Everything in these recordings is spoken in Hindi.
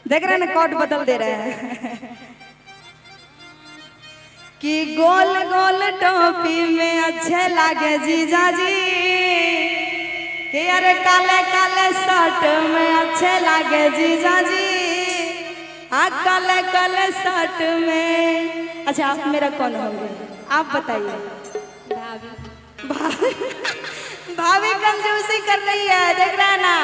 देख रहे हैं ना, कोट बदल दे रहे हैं कि गोल गोल टोपी में अच्छे लागे जीजा जी, कि अरे काले काले शर्ट में अच्छे लागे जीजा जी, काले काले शर्ट में। अच्छा आप मेरा कौन होंगे आप बताइए? भाभी कंजूसी कर रही है, देख रहा है ना,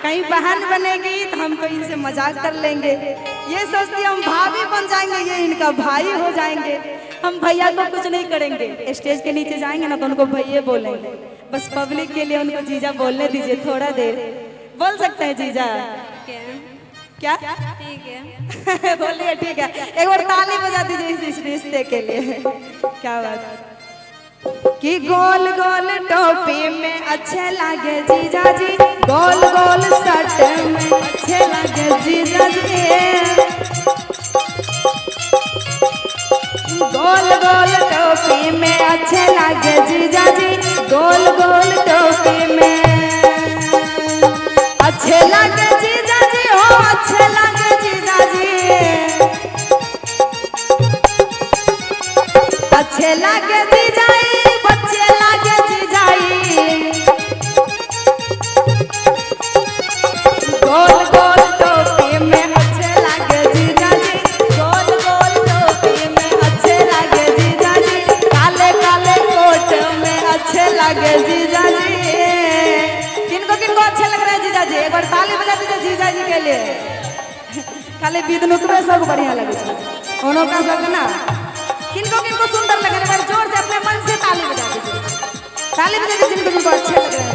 कहीं बहन बनेगी तो हमको इनसे मजाक कर लेंगे, ये सोचती हम भाभी बन जाएंगे, ये इनका भाई हो जाएंगे। हम भैया को कुछ नहीं करेंगे, स्टेज के नीचे जाएंगे ना तो उनको भैया बोलेंगे, बस पब्लिक के लिए उनको जीजा बोलने दीजिए, थोड़ा देर बोल सकते हैं जीजा? क्या ठीक है बोलिए ठीक है, एक बार ताली बजा दीजिए इस रिश्ते के लिए। क्या बात कि गोल गोल टोपी में अच्छे लागे जीजा जी, गोल गोल शर्ट में अच्छे लागे जीजा जी, गोल गोल टोपी में अच्छे लागे जीजा जी, गोल गोल टोपी में अच्छे लागे जीजा जी, हो अच्छे लागे जीजा जी, अच्छे लागे जीजा जी, बच्चे लागे जीजा जी, गोल गोल टोपी में अच्छे लागे जीजा जी, गोल गोल टोपी में अच्छे लागे जीजा जी, काले काले कोट में अच्छे लागे जीजा जी। किनको किनको अच्छे लग रहे हैं जीजा जी? एक बार ताली बजा दीजिए जीजा जी के लिए। खाली विदनुक में सब बढ़िया लगे उन्हों का सब ना, किनको किनको सुंदर लग रहे हैं जोर से अपने मन से ताली बजा दीजिए, ताली बजा दीजिए जिनको किनको अच्छे लग रहे हैं।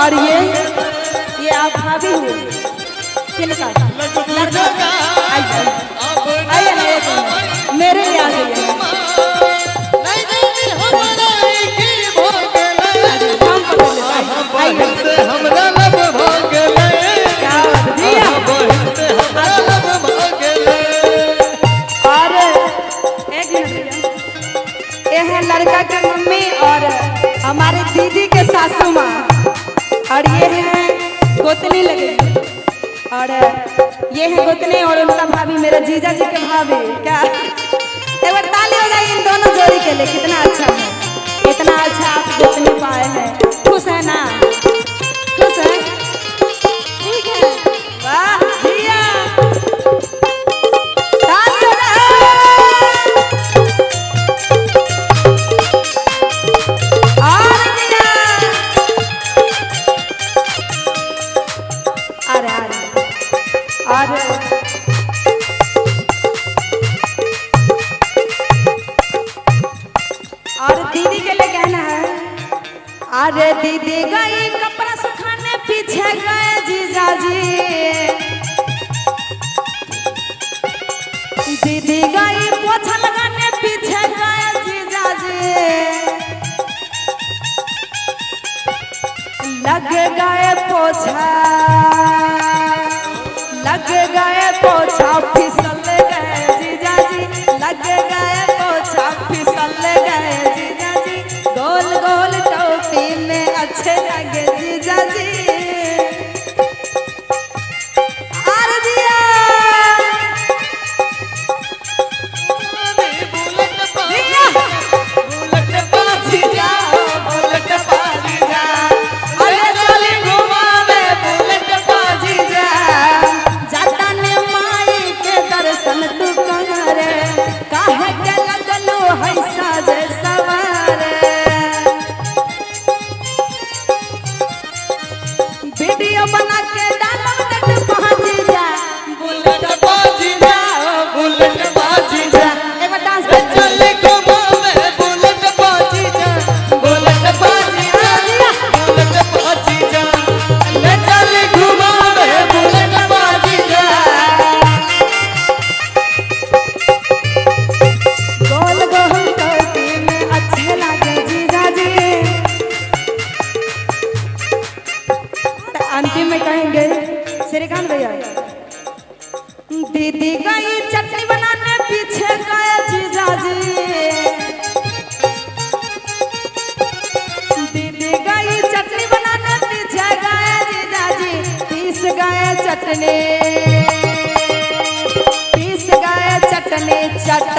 और ये आप भाभी हुए किनका? आइए मेरे लिए आ जाइए। और एक मिनट, ये है लड़का के मम्मी और हमारे दीदी के सासू माँ, और ये है गोतनी लगे, और ये है गोतनी और उनका भाभी, मेरा जीजा जी के भाभी। क्या एक बार ताली हो जाए इन दोनों जोड़ी के लिए, कितना अच्छा है, इतना अच्छा आप गोतनी पाए हैं, खुश है ना? खुश है, ठीक है, वाह भैया ताली हो जाए। और दीदी के लिए कहना है, अरे दीदी गई कपड़ा सुखाने पीछे गए जीजा जी, दीदी गई पोछा लगाने पीछे गए जीजा जी, लग गए पोछा, लग गए पोछा फिसल गए जीजा जी, लग गए पोछा फिसल गए जीजा जी, गोल गोल टोपी में अच्छे लगे जीजा जी। आर दिया बुलेट बाजी जा, बुलेट बाजी जा, अरे चली घुमावे बुलेट बाजी जा, जाता ने माई के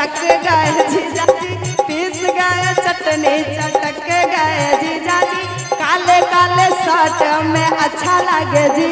चटक गए जीजा जी, पीस गए चटनी चटक गए जीजा जी, काले काले शर्ट में अच्छा लगे जी